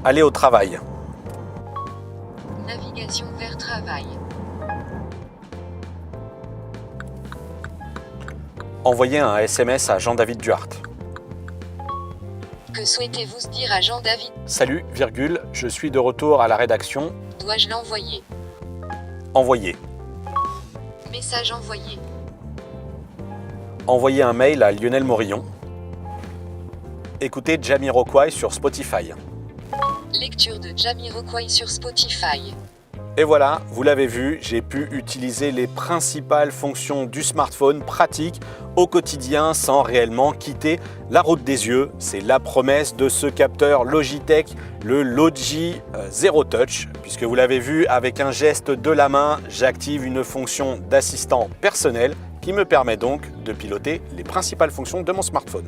Aller au travail. Navigation vers travail. Envoyer un SMS à Jean-David Duarte. Que souhaitez-vous dire à Jean-David? Salut, virgule, je suis de retour à la rédaction. Dois-je l'envoyer? Envoyer. Message envoyé. Envoyer un mail à Lionel Morillon. Écouter Jamiroquai sur Spotify. Lecture de Jamiroquai sur Spotify. Et voilà, vous l'avez vu, j'ai pu utiliser les principales fonctions du smartphone pratiques au quotidien sans réellement quitter la route des yeux. C'est la promesse de ce capteur Logitech, le Logi Zero Touch, puisque vous l'avez vu, avec un geste de la main, j'active une fonction d'assistant personnel qui me permet donc de piloter les principales fonctions de mon smartphone.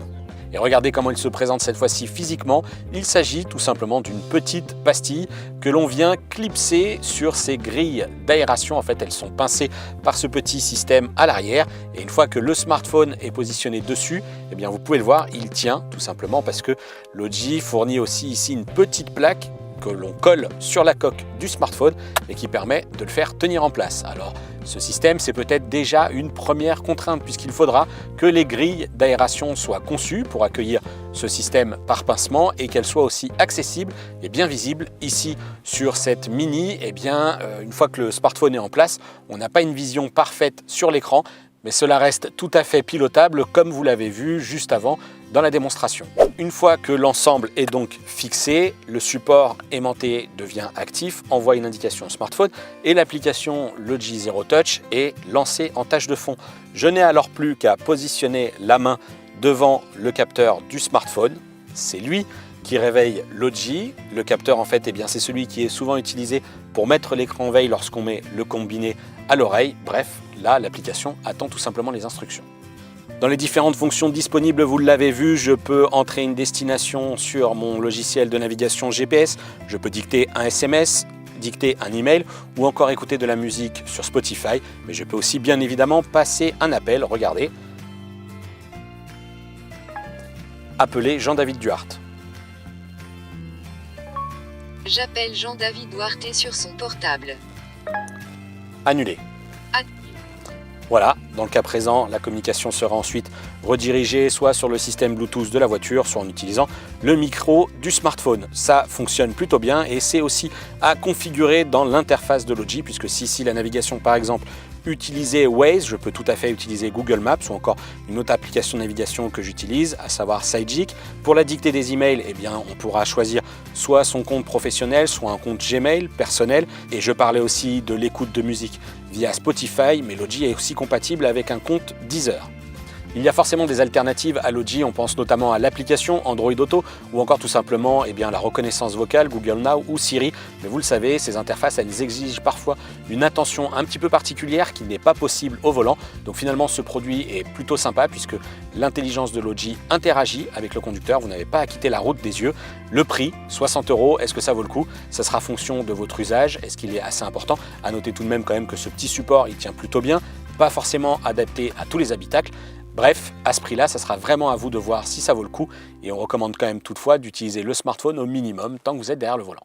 Et regardez comment il se présente cette fois-ci physiquement. Il s'agit tout simplement d'une petite pastille que l'on vient clipser sur ces grilles d'aération. En fait, elles sont pincées par ce petit système à l'arrière. Et une fois que le smartphone est positionné dessus, eh bien vous pouvez le voir, il tient tout simplement parce que Logi fournit aussi ici une petite plaque que l'on colle sur la coque du smartphone et qui permet de le faire tenir en place. Alors, ce système, c'est peut-être déjà une première contrainte puisqu'il faudra que les grilles d'aération soient conçues pour accueillir ce système par pincement et qu'elles soient aussi accessibles et bien visibles. Ici, sur cette Mini, eh bien, une fois que le smartphone est en place, on n'a pas une vision parfaite sur l'écran, mais cela reste tout à fait pilotable comme vous l'avez vu juste avant dans la démonstration. Une fois que l'ensemble est donc fixé, le support aimanté devient actif, envoie une indication au smartphone et l'application Logi Zero Touch est lancée en tâche de fond. Je n'ai alors plus qu'à positionner la main devant le capteur du smartphone. C'est lui qui réveille Logi. Le capteur, en fait, eh bien, c'est celui qui est souvent utilisé pour mettre l'écran veille lorsqu'on met le combiné à l'oreille. Bref, là, l'application attend tout simplement les instructions. Dans les différentes fonctions disponibles, vous l'avez vu, je peux entrer une destination sur mon logiciel de navigation GPS, je peux dicter un SMS, dicter un email ou encore écouter de la musique sur Spotify, mais je peux aussi bien évidemment passer un appel, regardez. Appeler Jean-David Duarte. J'appelle Jean-David Duarte sur son portable. Annuler. Voilà, dans le cas présent, la communication sera ensuite redirigée soit sur le système Bluetooth de la voiture, soit en utilisant le micro du smartphone. Ça fonctionne plutôt bien et c'est aussi à configurer dans l'interface de Logi, puisque si la navigation par exemple utilisait Waze, je peux tout à fait utiliser Google Maps ou encore une autre application de navigation que j'utilise, à savoir Sidekick. Pour la dictée des emails, eh bien, on pourra choisir soit son compte professionnel, soit un compte Gmail personnel. Et je parlais aussi de l'écoute de musique via Spotify, mais Logi est aussi compatible avec un compte Deezer. Il y a forcément des alternatives à Logi, on pense notamment à l'application Android Auto ou encore tout simplement la reconnaissance vocale, Google Now ou Siri. Mais vous le savez, ces interfaces, elles exigent parfois une attention un petit peu particulière qui n'est pas possible au volant. Donc finalement, ce produit est plutôt sympa puisque l'intelligence de Logi interagit avec le conducteur. Vous n'avez pas à quitter la route des yeux. Le prix, 60 €, est-ce que ça vaut le coup? Ça sera fonction de votre usage. Est-ce qu'il est assez important? À noter tout de même quand même que ce petit support, il tient plutôt bien. Pas forcément adapté à tous les habitacles. Bref, à ce prix-là, ça sera vraiment à vous de voir si ça vaut le coup et on recommande quand même toutefois d'utiliser le smartphone au minimum tant que vous êtes derrière le volant.